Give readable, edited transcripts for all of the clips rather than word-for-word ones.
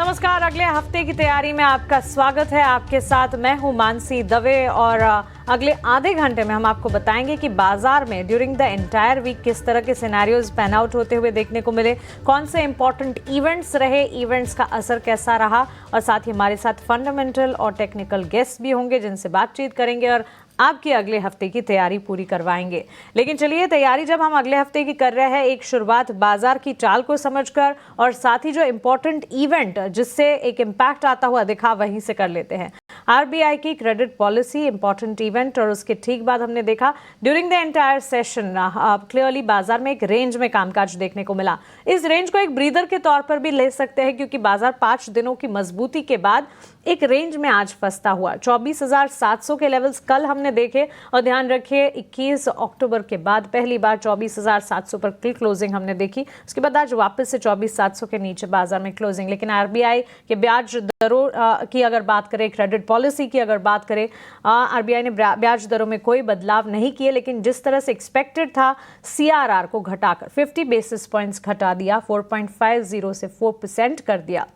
नमस्कार। अगले हफ्ते की तैयारी में आपका स्वागत है। आपके साथ मैं हूं मानसी दवे और अगले आधे घंटे में हम आपको बताएंगे कि बाजार में ड्यूरिंग द एंटायर वीक किस तरह के सिनेरियोज पैन आउट होते हुए देखने को मिले, कौन से इंपॉर्टेंट इवेंट्स रहे, इवेंट्स का असर कैसा रहा, और साथ ही हमारे साथ फंडामेंटल और टेक्निकल गेस्ट भी होंगे जिनसे बातचीत करेंगे और आपकी अगले हफ्ते की तैयारी पूरी करवाएंगे। लेकिन चलिए, तैयारी जब हम अगले हफ्ते की कर रहे हैं, एक शुरुआत बाजार की चाल को समझकर और साथ ही जो इंपॉर्टेंट इवेंट जिससे एक इम्पैक्ट आता हुआ दिखा वहीं से कर लेते हैं। आरबीआई की क्रेडिट पॉलिसी इंपॉर्टेंट इवेंट, और उसके ठीक बाद हमने देखा during the entire session clearly बाजार में एक रेंज में कामकाज देखने को मिला। इस रेंज को एक ब्रीदर के तौर पर भी ले सकते हैं क्योंकि बाजार 5 दिनों की मजबूती के बाद एक रेंज में आज फंसता हुआ 24,700 के लेवल्स कल हमने देखे, और ध्यान रखिए 21 अक्टूबर के बाद पहली बार 24,700 पर क्लोजिंग हमने देखी। उसके बाद आज वापस से 24,700 के नीचे बाजार में क्लोजिंग। लेकिन आरबीआई के ब्याज दरों की अगर बात करें, क्रेडिट पॉलिसी की अगर बात करें, आरबीआई ने ब्याज दरों में कोई बदलाव नहीं किए, लेकिन जिस तरह से एक्सपेक्टेड था सीआरआर को घटाकर 50 बेसिस पॉइंट्स घटा दिया, 4.50 से 4% कर दिया।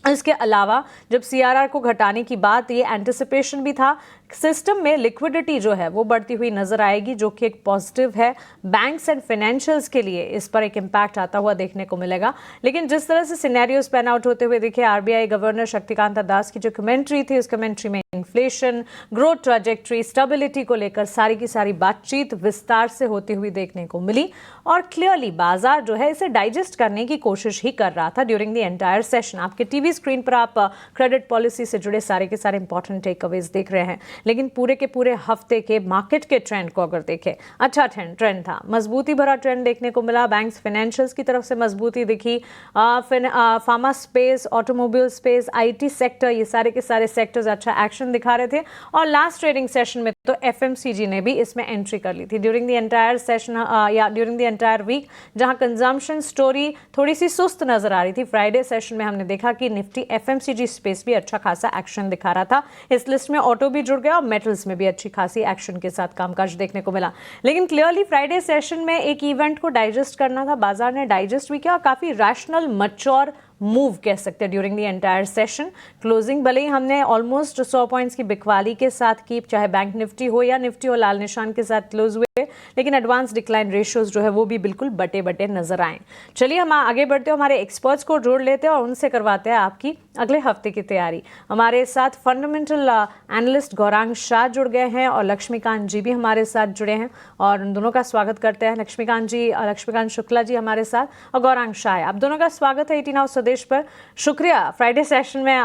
इसके अलावा जब सीआरआर को घटाने की बात, ये एंटिसिपेशन भी था सिस्टम में लिक्विडिटी जो है वो बढ़ती हुई नजर आएगी, जो कि एक पॉजिटिव है बैंक्स एंड फाइनेंशियल्स के लिए। इस पर एक इम्पैक्ट आता हुआ देखने को मिलेगा। लेकिन जिस तरह से सिनेरियोज पैन आउट होते हुए देखे, आरबीआई गवर्नर शक्तिकांता दास की जो कमेंट्री थी, उस कमेंट्री में इन्फ्लेशन, ग्रोथ ट्रैजेक्टरी, स्टेबिलिटी को लेकर सारी की सारी बातचीत विस्तार से होती हुई देखने को मिली, और क्लियरली बाजार जो है इसे डाइजेस्ट करने की कोशिश ही कर रहा था ड्यूरिंग द एंटायर सेशन। आपके टीवी स्क्रीन पर आप क्रेडिट पॉलिसी से जुड़े सारे के सारे इंपॉर्टेंट टेकअवेज देख रहे हैं। लेकिन पूरे के पूरे हफ्ते के मार्केट के ट्रेंड को अगर देखें, अच्छा ट्रेंड था, मजबूती भरा ट्रेंड देखने को मिला। बैंक्स फाइनेंशियल्स की तरफ से मजबूती दिखी, pharma space, automobile space, IT sector, ये सारे के सारे सेक्टर्स अच्छा एक्शन दिखा रहे थे। और लास्ट ट्रेडिंग सेशन में तो एफएमसीजी ने भी इसमें एंट्री कर ली थी ड्यूरिंग द एंटायर सेशन या ड्यूरिंग द एंटायर वीक, जहां कंजम्पशन स्टोरी थोड़ी सी सुस्त नजर आ रही थी। फ्राइडे सेशन में हमने देखा कि निफ्टी एफएमसीजी स्पेस भी अच्छा खासा एक्शन दिखा रहा था। इस लिस्ट में ऑटो भी जुड़ गया और मेटल्स में भी अच्छी खासी एक्शन के साथ कामकाज देखने को मिला। लेकिन क्लियरली फ्राइडे सेशन में एक इवेंट को डाइजेस्ट करना था, बाजार ने डाइजेस्ट भी किया और काफी रैशनल मैच्योर मूव कह सकते हैं during the entire session. Closing भले ही हमने ऑलमोस्ट 100 पॉइंट्स की बिकवाली के साथ की, चाहे बैंक निफ्टी हो या निफ्टी और लाल निशान के साथ क्लोज हुए, लेकिन एडवांस डिक्लाइन रेशियोज जो है वो भी बिल्कुल बटे बटे नजर आए। चलिए हम आगे बढ़ते हैं, हमारे एक्सपर्ट्स को जोड़ लेते हैं और उनसे करवाते हैं आपकी अगले हफ्ते की तैयारी। हमारे साथ फंडामेंटल एनालिस्ट गौरांग शाह जुड़ गए हैं और लक्ष्मीकांत जी भी हमारे साथ जुड़े हैं, और उन दोनों का स्वागत करते हैं। लक्ष्मीकांत जी, लक्ष्मीकांत शुक्ला जी हमारे साथ, और गौरांग शाह, आप दोनों का स्वागत है 18 हाउस स्वदेश पर। शुक्रिया फ्राइडे सेशन में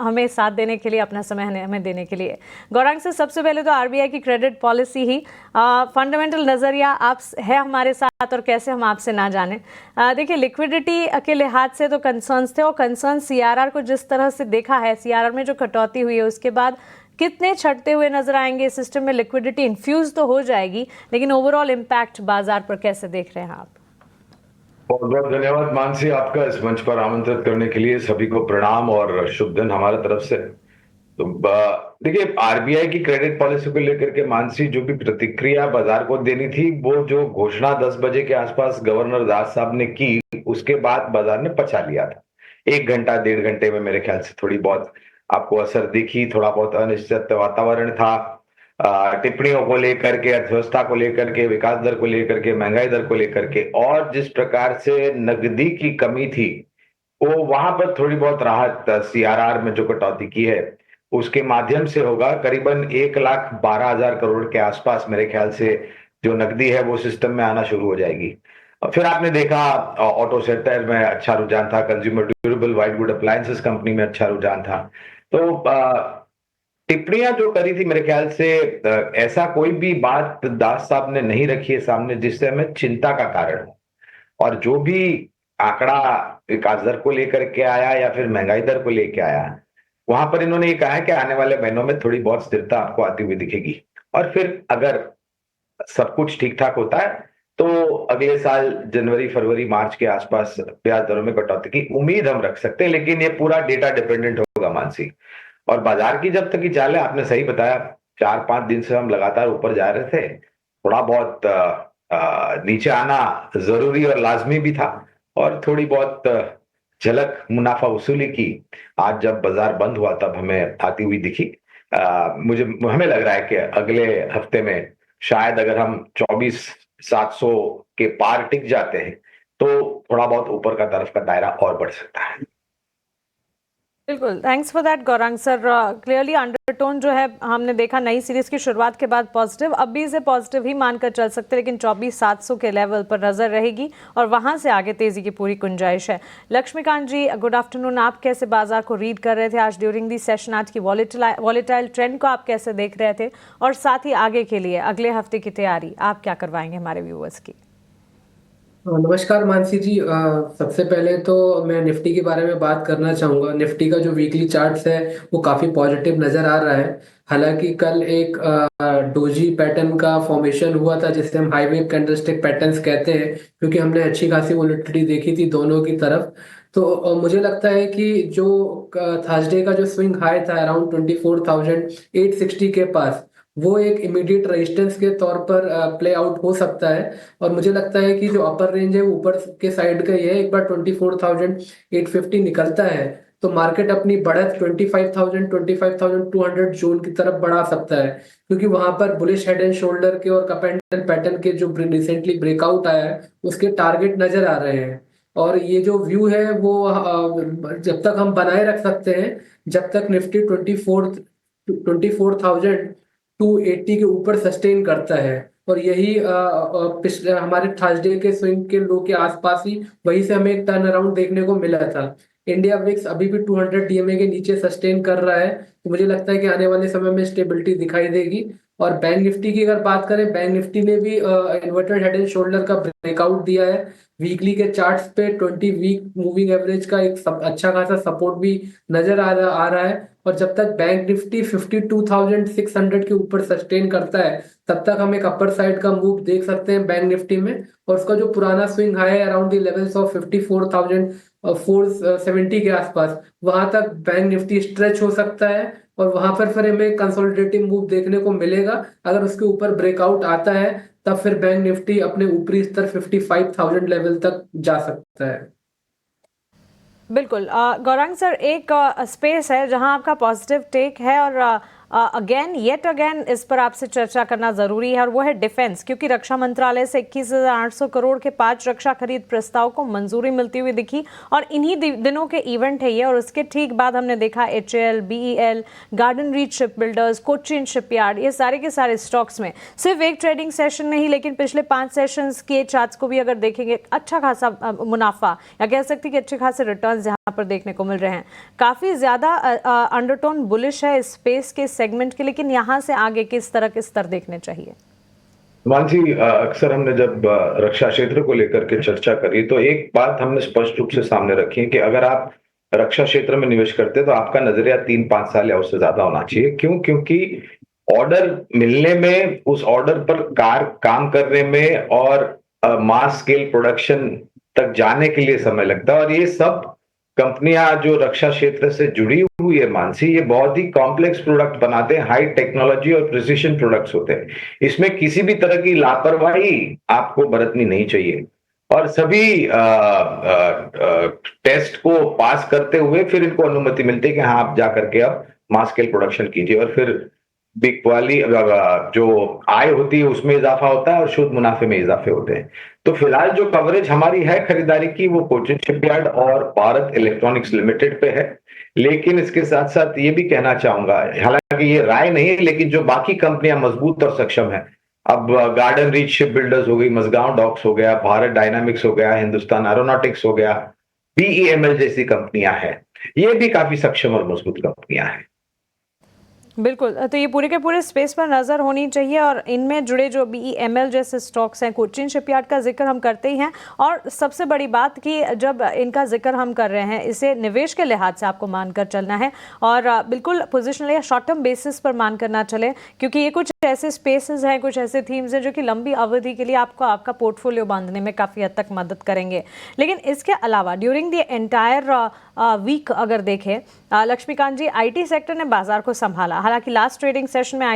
हमें साथ देने के लिए, अपना समय हमें देने के लिए। गौरांग से सबसे पहले तो आरबीआई की क्रेडिट पॉलिसी ही फंडामेंटल नजरिया आप है हमारे साथ, और कैसे हम आपसे ना जाने। देखिए, लिक्विडिटी के लिहाज से तो कंसर्न्स थे, और कंसर्न सीआरआर को जिस तरह से देखा है, सीआरआर में जो कटौती हुई है उसके बाद कितने छटते हुए नजर आएंगे। सिस्टम में लिक्विडिटी इन्फ्यूज तो हो जाएगी, लेकिन ओवरऑल इम्पैक्ट बाजार पर कैसे देख रहे हैं आप? बहुत बहुत धन्यवाद मानसी, आपका इस मंच पर आमंत्रित करने के लिए। सभी को प्रणाम और शुभ दिन हमारे तरफ से। तो देखिए, आरबीआई की क्रेडिट पॉलिसी को लेकर के मानसी जो भी प्रतिक्रिया बाजार को देनी थी, वो जो घोषणा 10 बजे के आसपास गवर्नर दास साहब ने की, उसके बाद बाजार ने पचा लिया था। 1 घंटा 1.5 घंटे में मेरे ख्याल से थोड़ी बहुत आपको असर दिखी। थोड़ा बहुत अनिश्चित वातावरण था, टिप्पणियों को लेकर के, अर्थव्यवस्था को लेकर के, विकास दर को लेकर के, महंगाई दर को लेकर के, और जिस प्रकार से नकदी की कमी थी, वो वहां पर थोड़ी बहुत राहत सीआरआर में जो कटौती की है उसके माध्यम से होगा। करीबन 1,12,000 करोड़ के आसपास मेरे ख्याल से जो नकदी है वो सिस्टम में आना शुरू हो जाएगी। और फिर आपने देखा ऑटो सेक्टर में अच्छा रुझान था, consumer durable white good appliances company में अच्छा रुझान था। तो टिप्पणियां जो करी थी, मेरे ख्याल से ऐसा कोई भी बात दास साहब ने नहीं रखी है सामने जिससे हमें चिंता का कारण हो। और जो भी आंकड़ा विकास दर को लेकर के आया या फिर महंगाई दर को लेकर आया, वहां पर इन्होंने ये कहा है कि आने वाले महीनों में थोड़ी बहुत स्थिरता आपको आती हुई दिखेगी, और फिर अगर सब कुछ ठीक ठाक होता है तो अगले साल जनवरी फरवरी मार्च के आसपास ब्याज दरों में कटौती की उम्मीद हम रख सकते हैं। लेकिन ये पूरा डेटा डिपेंडेंट होगा मानसी। और बाजार की जब तक की चाल है, आपने सही बताया, 4-5 दिन से हम लगातार ऊपर जा रहे थे। थोड़ा बहुत नीचे आना जरूरी और लाजमी भी था, और थोड़ी बहुत झलक मुनाफा वसूली की आज जब बाजार बंद हुआ तब हमें आती हुई दिखी। हमें लग रहा है कि अगले हफ्ते में शायद अगर हम 24,700 के पार टिक जाते हैं तो थोड़ा बहुत ऊपर का तरफ का दायरा और बढ़ सकता है। बिल्कुल, thanks for that Gaurang sir. Clearly undertone जो है हमने देखा नई सीरीज की शुरुआत के बाद पॉजिटिव, अब भी इसे पॉजिटिव ही मानकर चल सकते हैं, लेकिन 24,700 के लेवल पर नजर रहेगी और वहां से आगे तेजी की पूरी गुंजाइश है। लक्ष्मीकांत जी, गुड आफ्टरनून। आप कैसे बाजार को रीड कर रहे थे आज ड्यूरिंग दी सेशन? आज की वॉलेटाइल ट्रेंड को आप कैसे देख रहे थे, और साथ ही आगे के लिए अगले हफ्ते की तैयारी आप क्या करवाएंगे हमारे व्यूअर्स की? नमस्कार मानसी जी। सबसे पहले तो मैं निफ्टी के बारे में बात करना चाहूँगा। निफ्टी का जो वीकली चार्ट्स है वो काफ़ी पॉजिटिव नज़र आ रहा है। हालांकि कल एक डोजी पैटर्न का फॉर्मेशन हुआ था जिसे हम हाई वेव कैंडलस्टिक पैटर्न्स कहते हैं, क्योंकि हमने अच्छी खासी वोलेटिलिटी देखी थी दोनों की तरफ। तो मुझे लगता है कि जो थर्सडे का जो स्विंग हाई था अराउंड 24,860 के पास, वो एक इमीडिएट रेजिस्टेंस के तौर पर प्ले आउट हो सकता है। और मुझे लगता है कि जो अपर रेंज है वो ऊपर के साइड का ही है। एक बार 24,850 निकलता है तो मार्केट अपनी बढ़त 25,000 25,200 जोन की तरफ बढ़ा सकता है, क्योंकि वहां पर बुलिश हेड एंड शोल्डर के और कप एंड पैटर्न के जो रिसेंटली ब्रेकआउट आया है उसके टारगेट नजर आ रहे हैं। और ये जो व्यू है वो जब तक हम बनाए रख सकते हैं जब तक निफ्टी 24,280 के ऊपर सस्टेन करता है। और यही पिछले हमारे थर्सडे के स्विंग के लो के आसपास ही वहीं से हमें एक टर्न अराउंड देखने को मिला था। इंडिया विक्स अभी भी 200 डीएमए के नीचे सस्टेन कर रहा है, तो मुझे लगता है कि आने वाले समय में स्टेबिलिटी दिखाई देगी। और बैंक निफ्टी की अगर बात करें, बैंक निफ्टी ने भी इन्वर्टेड हेड एंड शोल्डर का ब्रेकआउट दिया है। वीकली के चार्ट्स पे 20 वीक मूविंग एवरेज का एक अच्छा खासा सपोर्ट भी नजर आ रहा है। और जब तक बैंक निफ्टी 52,600 के ऊपर सस्टेन करता है तब तक हम एक अपर साइड का मूव देख सकते हैं बैंक निफ्टी में। और उसका जो पुराना स्विंग हाई है अराउंड द लेवल्स ऑफ 54,470 के आसपास, वहां तक बैंक निफ्टी स्ट्रेच हो सकता है। और वहां पर फिर हमें कंसोलिडेटिव मूव देखने को मिलेगा। अगर उसके ऊपर ब्रेकआउट आता है तब फिर बैंक निफ्टी अपने ऊपरी स्तर 55,000 लेवल तक जा सकता है। बिल्कुल। गौरांग सर, एक स्पेस है जहां आपका पॉजिटिव टेक है और येट अगेन इस पर आपसे चर्चा करना जरूरी है, और वो है डिफेंस, क्योंकि रक्षा मंत्रालय से 21,800 करोड़ के 5 रक्षा खरीद प्रस्ताव को मंजूरी मिलती हुई दिखी, और इन्हीं दिनों के इवेंट है ये। और उसके ठीक बाद हमने देखा HAL, BEL, garden reach ship builders, Cochin shipyard, ये सारे के सारे स्टॉक्स में सिर्फ एक ट्रेडिंग सेशन नहीं लेकिन पिछले 5 सेशंस के चार्ट्स को भी अगर देखेंगे अच्छा खासा मुनाफा या कह सकते हैं कि अच्छे खासे रिटर्न्स यहाँ पर देखने को मिल रहे हैं। काफी ज्यादा अंडरटोन बुलिश है इस स्पेस के सेगमेंट के, लेकिन यहां से आगे किस तरह के स्तर देखने चाहिए? मानसी, अक्सर हमने जब रक्षा क्षेत्र को लेकर के चर्चा करी तो एक बात हमने स्पष्ट रूप से सामने रखी है कि अगर आप रक्षा क्षेत्र में निवेश करते हैं तो आपका नजरिया 3-5 साल या उससे ज्यादा होना चाहिए। क्यों? क्योंकि ऑर्डर मिलने में, उस ऑर्डर पर काम करने में और मास स्केल प्रोडक्शन तक जाने के लिए समय लगता है। और ये सब कंपनियां जो रक्षा क्षेत्र से जुड़ी हुई है मानसी, ये बहुत ही कॉम्प्लेक्स प्रोडक्ट बनाते हैं, हाई टेक्नोलॉजी और प्रिसिशन प्रोडक्ट्स होते हैं। इसमें किसी भी तरह की लापरवाही आपको बरतनी नहीं चाहिए, और सभी टेस्ट को पास करते हुए फिर इनको अनुमति मिलती है कि हाँ आप जा करके अब मास स्केल प्रोडक्शन कीजिए। और फिर बिग वाली जो आय होती है उसमें इजाफा होता है और शुद्ध मुनाफे में इजाफे होते हैं। तो फिलहाल जो कवरेज हमारी है खरीदारी की वो कोचिन शिपयार्ड और भारत इलेक्ट्रॉनिक्स लिमिटेड पे है। लेकिन इसके साथ साथ ये भी कहना चाहूंगा, हालांकि ये राय नहीं है, लेकिन जो बाकी कंपनियां मजबूत और सक्षम है, अब गार्डन रीच शिप बिल्डर्स हो गई, मजगांव डॉक्स हो गया, भारत डायनामिक्स हो गया, हिंदुस्तान एरोनॉटिक्स हो गया, BEML जैसी कंपनियां हैं, ये भी काफी सक्षम और मजबूत कंपनियां हैं। बिल्कुल, तो ये पूरे के पूरे स्पेस पर नज़र होनी चाहिए, और इनमें जुड़े जो BEML जैसे स्टॉक्स हैं, कोचिन शिपयार्ड का जिक्र हम करते ही हैं। और सबसे बड़ी बात कि जब इनका जिक्र हम कर रहे हैं, इसे निवेश के लिहाज से आपको मानकर चलना है, और बिल्कुल पोजिशनल या शॉर्ट टर्म बेसिस पर मान कर ना चले, क्योंकि ये कुछ ऐसे स्पेसेस हैं, कुछ ऐसे थीम्स हैं जो कि लंबी अवधि के लिए आपको आपका पोर्टफोलियो बांधने में काफ़ी हद तक मदद करेंगे। लेकिन इसके अलावा ड्यूरिंग द एंटायर वीक अगर देखें लक्ष्मीकांत जी, आईटी सेक्टर ने बाजार को संभाला। हालांकि लास्ट ट्रेडिंग सेशन में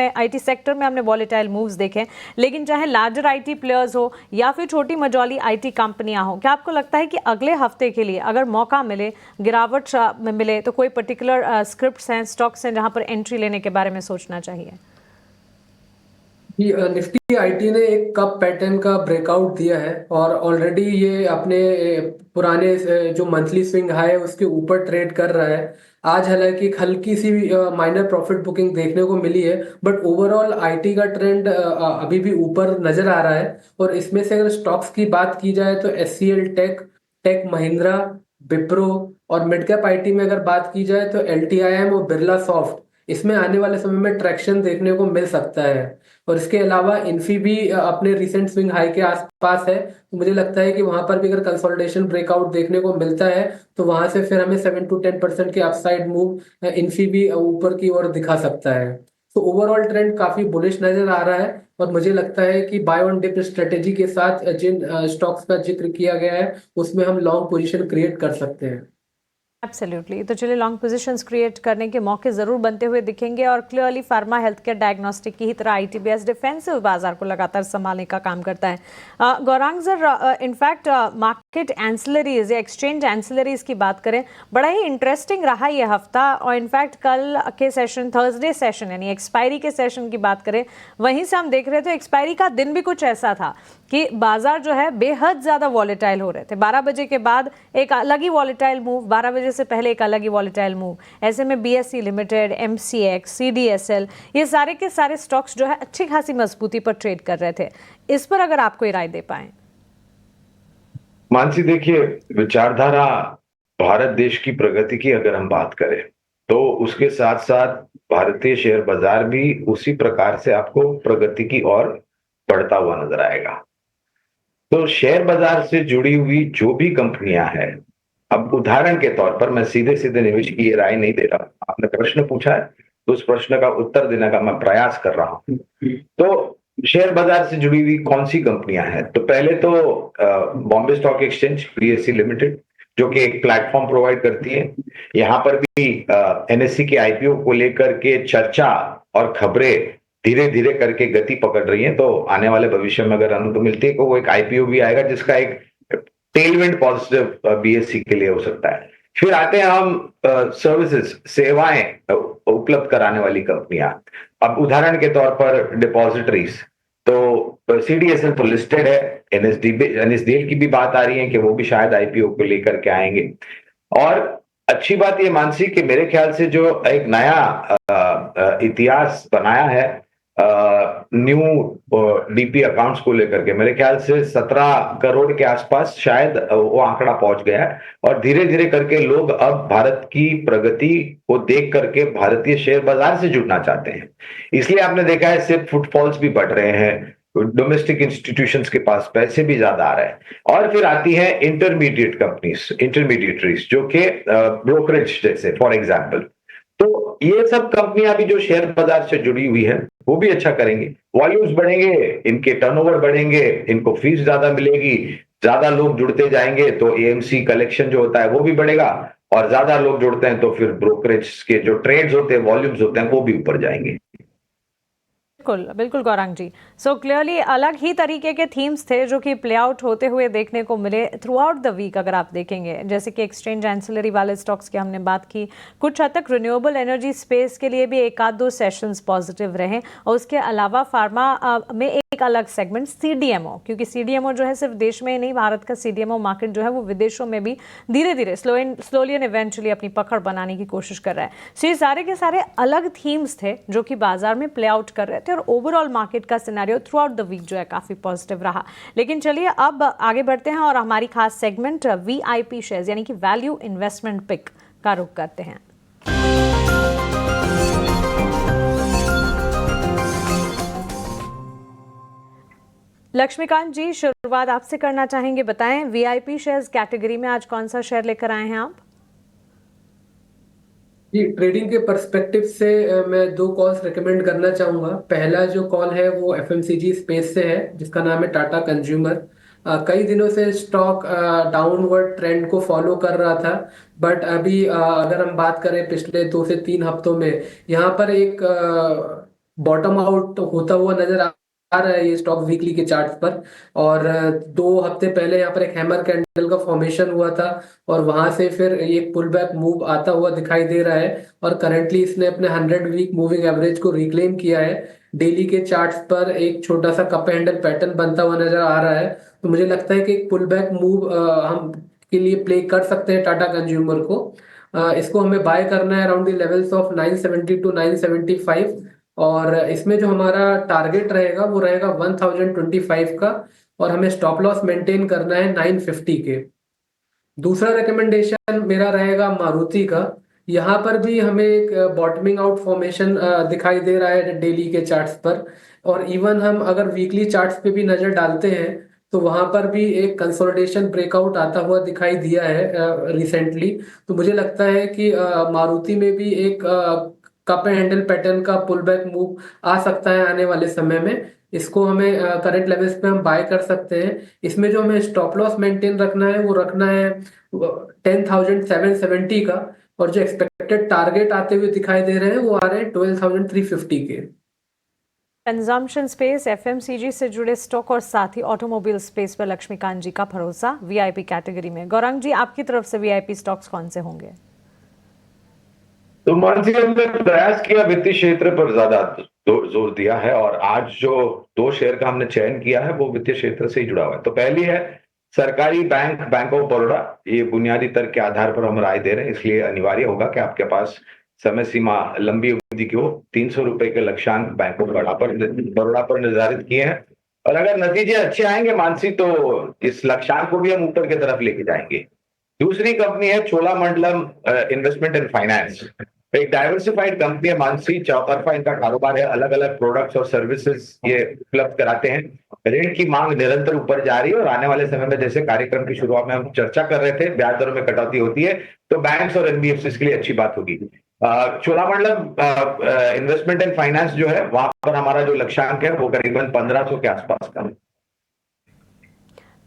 आईटी सेक्टर में हमने वॉलेटाइल मूव्स देखे, लेकिन चाहे लार्जर आईटी प्लेयर्स हो या फिर छोटी मझौली आईटी कंपनियां हो, क्या आपको लगता है कि अगले हफ्ते के लिए अगर मौका मिले, गिरावट मिले, तो कोई पर्टिकुलर स्क्रिप्ट्स हैं, स्टॉक्स हैं जहां पर एंट्री लेने के बारे में सोचना चाहिए? निफ्टी आईटी ने एक कप पैटर्न का ब्रेकआउट दिया है और ऑलरेडी ये अपने पुराने जो मंथली स्विंग हाई है उसके ऊपर ट्रेड कर रहा है। आज हालांकि एक हल्की सी माइनर प्रॉफिट बुकिंग देखने को मिली है, बट ओवरऑल आईटी का ट्रेंड अभी भी ऊपर नजर आ रहा है। और इसमें से अगर स्टॉक्स की बात की जाए तो HCL tech, tech Mahindra, Wipro, और मिड कैप आईटी में अगर बात की जाए तो एलटीआईएम और बिरला सॉफ्ट, इसमें आने वाले समय में ट्रैक्शन देखने को मिल सकता है। और इसके अलावा इन्फी भी अपने रिसेंट स्विंग हाई के आसपास है, तो मुझे लगता है कि वहां पर भी अगर कंसोलिडेशन ब्रेकआउट देखने को मिलता है तो वहां से फिर हमें 7 to 10% के अपसाइड मूव इन्फी भी ऊपर की ओर दिखा सकता है। तो ओवरऑल ट्रेंड काफी बुलिश नजर आ रहा है और मुझे लगता है कि बाय ऑन डिप स्ट्रेटेजी के साथ जिन स्टॉक्स का जिक्र किया गया है उसमें हम लॉन्ग पोजीशन क्रिएट कर सकते हैं। एब्सोल्युटली। तो चलिए, लॉन्ग पोजीशंस क्रिएट करने के मौके जरूर बनते हुए दिखेंगे और clearly pharma, health care, diagnostic की ही तरह आईटीबीएस डिफेंसिव बाजार को लगातार संभालने का काम करता है। Gaurang sir, in fact market ancillaries या एक्सचेंज एंसिलरीज की बात करें, बड़ा ही इंटरेस्टिंग रहा ये हफ्ता। और इनफैक्ट कल के सेशन, थर्सडे सेशन यानी एक्सपायरी के सेशन की बात करें, वहीं से हम देख रहे थे एक्सपायरी का दिन भी कुछ ऐसा था कि बाजार जो है बेहद ज़्यादा वॉलेटाइल हो रहे थे। 12 बजे के बाद एक अलग ही वॉलेटाइल मूव, 12 बजे से पहले एक अलग ही वॉलेटाइल मूव। ऐसे में बीएसई लिमिटेड, एमसीएक्स, सीडीएसएल, ये सारे के सारे स्टॉक्स जो है अच्छी खासी मजबूती पर ट्रेड कर रहे थे। इस पर अगर आप कोई राय दे पाए। मानसी, देखिए, विचारधारा भारत देश की प्रगति की अगर हम बात करें तो उसके साथ साथ भारतीय शेयर बाजार भी उसी प्रकार से आपको प्रगति की ओर बढ़ता हुआ नजर आएगा। तो शेयर बाजार से जुड़ी हुई जो भी कंपनियां हैं, अब उदाहरण के तौर पर मैं सीधे सीधे निवेश की ये राय नहीं दे रहा, आपने प्रश्न पूछा है तो उस प्रश्न का उत्तर देने का मैं प्रयास कर रहा हूं। तो शेयर बाजार से जुड़ी हुई कौन सी कंपनियां हैं, तो पहले तो Bombay stock exchange, BSE limited, जो कि एक प्लेटफॉर्म प्रोवाइड करती है। यहाँ पर भी एनएससी के आईपीओ को लेकर के चर्चा और खबरें धीरे धीरे करके गति पकड़ रही है। तो आने वाले भविष्य में अगर अनुमति मिलती है तो वो एक आईपीओ भी आएगा जिसका एक टेलविंड पॉजिटिव बीएससी के लिए हो सकता है। फिर आते हैं हम सर्विसेज, सेवाएं उपलब्ध कराने वाली कंपनियां। अब उदाहरण के तौर पर डिपॉजिटरीज, तो सीडीएसएल तो लिस्टेड है, एनएसडीएल की भी बात आ रही है कि वो भी शायद आईपीओ को लेकर के आएंगे। और अच्छी बात ये मानसी कि मेरे ख्याल से जो एक नया इतिहास बनाया है न्यू डीपी अकाउंट्स को लेकर के, मेरे ख्याल से 17 करोड़ के आसपास शायद वो आंकड़ा पहुंच गया है। और धीरे धीरे करके लोग अब भारत की प्रगति को देख करके भारतीय शेयर बाजार से जुड़ना चाहते हैं। इसलिए आपने देखा है सिर्फ फुटफॉल्स भी बढ़ रहे हैं, डोमेस्टिक इंस्टीट्यूशंस के पास पैसे भी ज्यादा आ रहे हैं। और फिर आती है इंटरमीडिएट कंपनीज, इंटरमीडिएटरीज, जो कि ब्रोकरेज जैसे फॉर एग्जांपल। तो ये सब कंपनियां भी जो शेयर बाजार से जुड़ी हुई है वो भी अच्छा करेंगे, वॉल्यूम्स बढ़ेंगे, इनके टर्नओवर बढ़ेंगे, इनको फीस ज्यादा मिलेगी, ज्यादा लोग जुड़ते जाएंगे तो एएमसी कलेक्शन जो होता है वो भी बढ़ेगा, और ज्यादा लोग जुड़ते हैं तो फिर ब्रोकरेज के जो ट्रेड्स होते हैं, वॉल्यूम्स होते हैं, वो भी ऊपर जाएंगे। बिल्कुल बिल्कुल गौरांग जी। सो क्लियरली अलग ही तरीके के थीम्स थे जो कि प्ले आउट होते हुए देखने को मिले थ्रू आउट द वीक। अगर आप देखेंगे, जैसे कि एक्सचेंज एंसिलरी वाले स्टॉक्स की हमने बात की, कुछ हद तक रिन्यूएबल एनर्जी स्पेस के लिए भी एक आध दो सेशंस पॉजिटिव रहे। और उसके अलावा फार्मा में एक अलग सेगमेंट सीडीएमओ, क्योंकि सीडीएमओ जो है सिर्फ देश में ही नहीं, भारत का सीडीएमओ मार्केट जो है वो विदेशों में भी धीरे धीरे स्लोली एंड इवेंचुअली अपनी पकड़ बनाने की कोशिश कर रहा है। सो ये सारे के सारे अलग थीम्स थे जो कि बाजार में प्ले आउट कर रहे थे और ओवरऑल मार्केट का scenario throughout the week जो है काफी पॉजिटिव रहा। लेकिन चलिए अब आगे बढ़ते हैं और हमारी खास सेगमेंट वीआईपी शेयर्स यानी कि वैल्यू इन्वेस्टमेंट पिक का रुख करते हैं। लक्ष्मीकांत जी, शुरुआत आपसे करना चाहेंगे, बताएं वीआईपी शेयर्स कैटेगरी में आज कौन सा शेयर लेकर आए हैं आप? जी, ट्रेडिंग के पर्सपेक्टिव से मैं दो कॉल्स रिकमेंड करना चाहूँगा। पहला जो कॉल है वो एफएमसीजी स्पेस से है, जिसका नाम है टाटा कंज्यूमर। कई दिनों से स्टॉक डाउनवर्ड ट्रेंड को फॉलो कर रहा था, बट अभी अगर हम बात करें पिछले 2 से 3 हफ्तों में, यहाँ पर एक बॉटम आउट होता हुआ नजर आ रहा है ये स्टॉक वीकली के चार्ट्स पर। और 2 हफ्ते पहले यहाँ पर एक हैमर कैंडल का फॉर्मेशन हुआ था, और वहां से फिर एक पुल बैक मूव आता हुआ दिखाई दे रहा है। और करंटली इसने अपने 100 वीक मूविंग एवरेज को रिक्लेम किया है। डेली के चार्ट्स पर एक छोटा सा कप हैंडल पैटर्न बनता हुआ नजर आ रहा है। तो मुझे लगता है कि एक पुल बैक मूव हम के लिए प्ले कर सकते हैं टाटा कंज्यूमर को। इसको हमें बाय करना है around the levels of 970 to 975। और इसमें जो हमारा टारगेट रहेगा वो रहेगा 1025 का, और हमें स्टॉप लॉस मेंटेन करना है 950 के। दूसरा रिकमेंडेशन मेरा रहेगा मारुति का। यहाँ पर भी हमें एक बॉटमिंग आउट फॉर्मेशन दिखाई दे रहा है डेली के चार्ट्स पर। और इवन हम अगर वीकली चार्ट्स पे भी नजर डालते हैं तो वहां पर भी एक कंसोलिडेशन ब्रेकआउट आता हुआ दिखाई दिया है रिसेंटली। तो मुझे लगता है कि मारुति में भी एक कप एंड हैंडल पैटर्न का पुल बैक मूव आ सकता है आने वाले समय में। इसको हमें करंट लेवल्स पे हम बाय कर सकते हैं। इसमें जो हमें स्टॉप लॉस मेंटेन रखना है वो रखना है 10,770 का। और जो एक्सपेक्टेड टारगेट आते हुए दिखाई दे रहे हैं वो आ रहे हैं 12,350 के। कंजम्पशन स्पेस, एफएमसीजी से जुड़े स्टॉक और साथ ही ऑटोमोबाइल स्पेस पर लक्ष्मीकांत जी का भरोसा वीआईपी कैटेगरी में। गौरांग जी, आपकी तरफ से वीआईपी स्टॉक्स कौन से होंगे? तो मानसी, हमने प्रयास किया, वित्तीय क्षेत्र पर ज्यादा जोर दिया है, और आज जो 2 शेयर का हमने चयन किया है वो वित्तीय क्षेत्र से ही जुड़ा हुआ है। तो पहली है सरकारी बैंक, बैंक ऑफ बड़ौदा। ये बुनियादी तर्क के आधार पर हम राय दे रहे हैं, इसलिए अनिवार्य होगा कि आपके पास समय सीमा लंबी अवधि की हो। 300 रुपए के लक्ष्यांक बैंक ऑफ बड़ौदा पर निर्धारित किए हैं, और अगर नतीजे अच्छे आएंगे मानसी, तो इस लक्ष्यांक को भी हम ऊपर की तरफ लेके जाएंगे। दूसरी कंपनी है चोलामंडलम इन्वेस्टमेंट एंड फाइनेंस। एक डाइवर्सिफाइड कंपनी है मानसी, चौतरफा इनका कारोबार है, अलग अलग प्रोडक्ट्स और सर्विसेज ये उपलब्ध कराते हैं। ऋण की मांग निरंतर ऊपर जा रही है, और आने वाले समय में, जैसे कार्यक्रम की शुरुआत में हम चर्चा कर रहे थे, ब्याज दरों में कटौती होती है तो बैंक्स और एनबीएफसी के लिए अच्छी बात होगी। चोलामंडलम इन्वेस्टमेंट एंड फाइनेंस जो है, वहां पर हमारा जो लक्ष्यांक है वो करीबन 1500 के आसपास का है।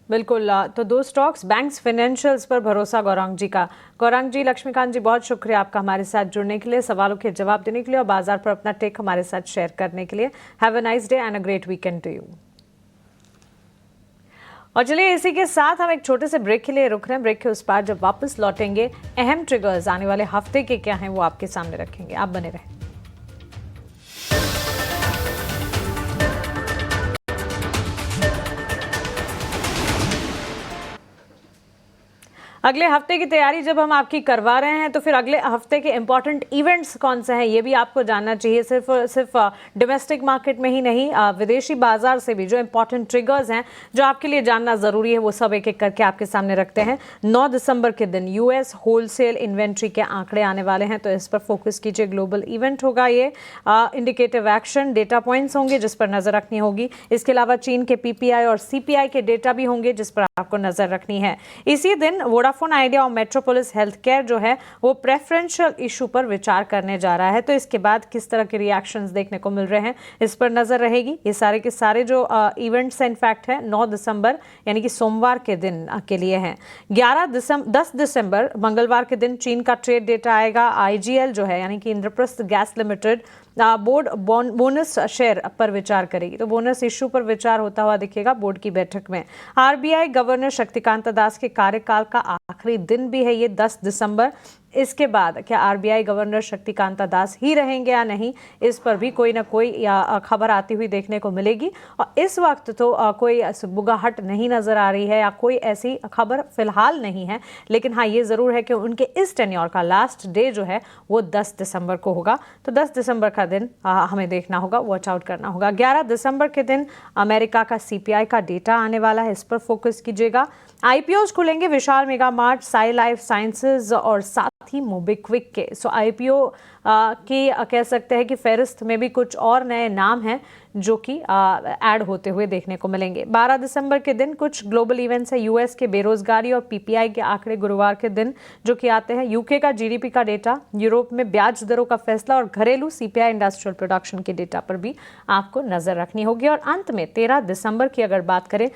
बिल्कुल, तो 2 स्टॉक्स, बैंक्स, फाइनेंशियल्स पर भरोसा गौरांग जी का। गौरांग जी, लक्ष्मीकांत जी, बहुत शुक्रिया आपका हमारे साथ जुड़ने के लिए, सवालों के जवाब देने के लिए और बाजार पर अपना टेक हमारे साथ शेयर करने के लिए। Have a nice day and a great weekend to you. और चलिए, इसी के साथ हम एक छोटे से ब्रेक के लिए रुक रहे हैं। ब्रेक के उस पार जब वापस लौटेंगे, अहम ट्रिगर्स आने वाले हफ्ते के क्या हैं वो आपके सामने रखेंगे। आप बने रहें। अगले हफ्ते की तैयारी जब हम आपकी करवा रहे हैं तो फिर अगले हफ्ते के इंपॉर्टेंट इवेंट्स कौन से हैं ये भी आपको जानना चाहिए। सिर्फ डोमेस्टिक मार्केट में ही नहीं, विदेशी बाजार से भी जो इंपॉर्टेंट ट्रिगर्स हैं जो आपके लिए जानना ज़रूरी है, वो सब एक एक करके आपके सामने रखते हैं। 9 दिसंबर के दिन यूएस होलसेल इन्वेंट्री के आंकड़े आने वाले हैं, तो इस पर फोकस कीजिए। ग्लोबल इवेंट होगा ये। इंडिकेटिव एक्शन डेटा पॉइंट्स होंगे जिस पर नज़र रखनी होगी। इसके अलावा चीन के पीपीआई और सीपीआई के डेटा भी होंगे जिस पर आपको नज़र रखनी है। इसी दिन वोडाफोन आइडिया और मेट्रोपोलिस हेल्थ केयर जो है वो प्रेफरेंशियल इशू पर विचार करने जा रहा है, तो इसके बाद किस तरह के रिएक्शंस देखने को मिल रहे हैं इस पर नजर रहेगी। ये सारे के सारे जो इवेंट्स इनफैक्ट है 9 दिसंबर यानी कि सोमवार के दिन के लिए हैं। 10 दिसंबर मंगलवार के दिन चीन का ट्रेड डेटा आएगा। आईजीएल जो है यानी कि Indraprastha gas limited board bonus share पर विचार करेगी, तो बोनस इशू पर विचार होता हुआ दिखेगा बोर्ड की बैठक में। आरबीआई गवर्नर शक्तिकांत दास के कार्यकाल का आखिरी दिन भी है ये 10 दिसंबर। इसके बाद क्या आरबीआई गवर्नर शक्तिकांत दास ही रहेंगे या नहीं, इस पर भी कोई ना कोई खबर आती हुई देखने को मिलेगी। और इस वक्त तो कोई बुगाहट नहीं नजर आ रही है या कोई ऐसी खबर फिलहाल नहीं है, लेकिन हाँ ये ज़रूर है कि उनके इस टेन्योर का लास्ट डे जो है वो 10 दिसंबर को होगा। तो 10 दिसंबर का दिन हमें देखना होगा, वॉच आउट करना होगा। 11 दिसंबर के दिन अमेरिका का सीपीआई का डेटा आने वाला है, इस पर फोकस कीजिएगा। आईपीओज खुलेंगे, Vishal mega mart, Sai life sciences और साथ साथ ही मोबिक्विक के। सो आईपीओ की कह सकते हैं कि फहरिस्त में भी कुछ और नए नाम हैं जो कि ऐड होते हुए देखने को मिलेंगे। 12 दिसंबर के दिन कुछ ग्लोबल इवेंट्स है। यूएस के बेरोजगारी और पीपीआई के आंकड़े गुरुवार के दिन जो कि आते हैं। यूके का जीडीपी का डेटा, यूरोप में ब्याज दरों का फैसला और घरेलू सीपीआई इंडस्ट्रियल प्रोडक्शन के डेटा पर भी आपको नजर रखनी होगी। और अंत में 13 दिसंबर की अगर बात करें,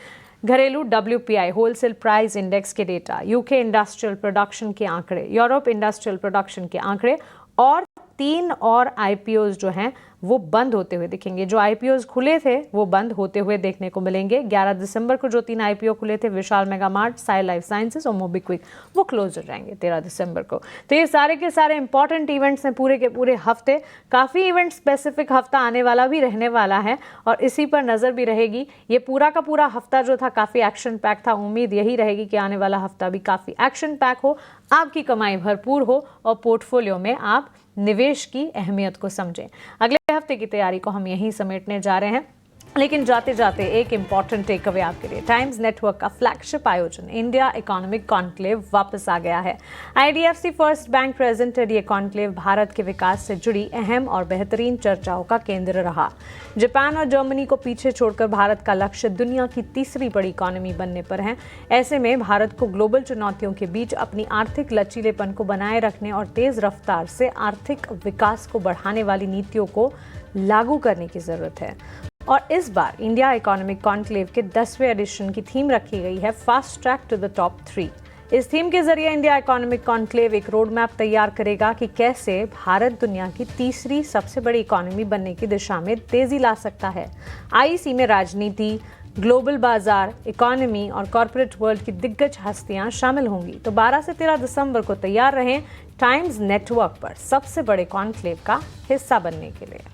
घरेलू WPI होलसेल प्राइस इंडेक्स के डेटा, यूके इंडस्ट्रियल प्रोडक्शन के आंकड़े, यूरोप इंडस्ट्रियल प्रोडक्शन के आंकड़े और 3 और आईपीओज जो हैं वो बंद होते हुए दिखेंगे। जो आईपीओज खुले थे वो बंद होते हुए देखने को मिलेंगे। 11 दिसंबर को जो 3 आईपीओ खुले थे, विशाल मेगामार्ट, साई लाइफ साइंसेज और मोबिक्विक, वो क्लोज हो जाएंगे 13 दिसंबर को। तो ये सारे के सारे इंपॉर्टेंट इवेंट्स हैं पूरे के पूरे हफ्ते। काफ़ी इवेंट स्पेसिफिक हफ्ता आने वाला भी रहने वाला है और इसी पर नज़र भी रहेगी। ये पूरा का पूरा हफ्ता जो था काफ़ी एक्शन पैक था। उम्मीद यही रहेगी कि आने वाला हफ्ता भी काफ़ी एक्शन पैक हो, आपकी कमाई भरपूर हो और पोर्टफोलियो में आप निवेश की अहमियत को समझें। अगले हफ्ते की तैयारी को हम यहीं समेटने जा रहे हैं, लेकिन जाते जाते एक इंपॉर्टेंट टेक अवे आपके लिए। टाइम्स नेटवर्क का फ्लैगशिप आयोजन इंडिया इकोनॉमिक कॉन्क्लेव वापस आ गया है। आईडीएफसी फर्स्ट बैंक प्रेजेंटेड ये कॉन्क्लेव भारत के विकास से जुड़ी अहम और बेहतरीन चर्चाओं का केंद्र रहा। जापान और जर्मनी को पीछे छोड़कर भारत का लक्ष्य दुनिया की तीसरी बड़ी इकोनॉमी बनने पर है। ऐसे में भारत को ग्लोबल चुनौतियों के बीच अपनी आर्थिक लचीलेपन को बनाए रखने और तेज रफ्तार से आर्थिक विकास को बढ़ाने वाली नीतियों को लागू करने की जरूरत है। और इस बार इंडिया इकोनॉमिक कॉन्क्लेव के 10वें एडिशन की थीम रखी गई है fast track to the top 3। इस थीम के जरिए इंडिया इकोनॉमिक कॉन्क्लेव एक रोड मैप तैयार करेगा कि कैसे भारत दुनिया की तीसरी सबसे बड़ी इकोनॉमी बनने की दिशा में तेजी ला सकता है। आईईसी में राजनीति, ग्लोबल बाजार, इकोनॉमी और कॉर्पोरेट वर्ल्ड की दिग्गज हस्तियां शामिल होंगी। तो 12 से 13 दिसंबर को तैयार रहें टाइम्स नेटवर्क पर सबसे बड़े कॉन्क्लेव का हिस्सा बनने के लिए।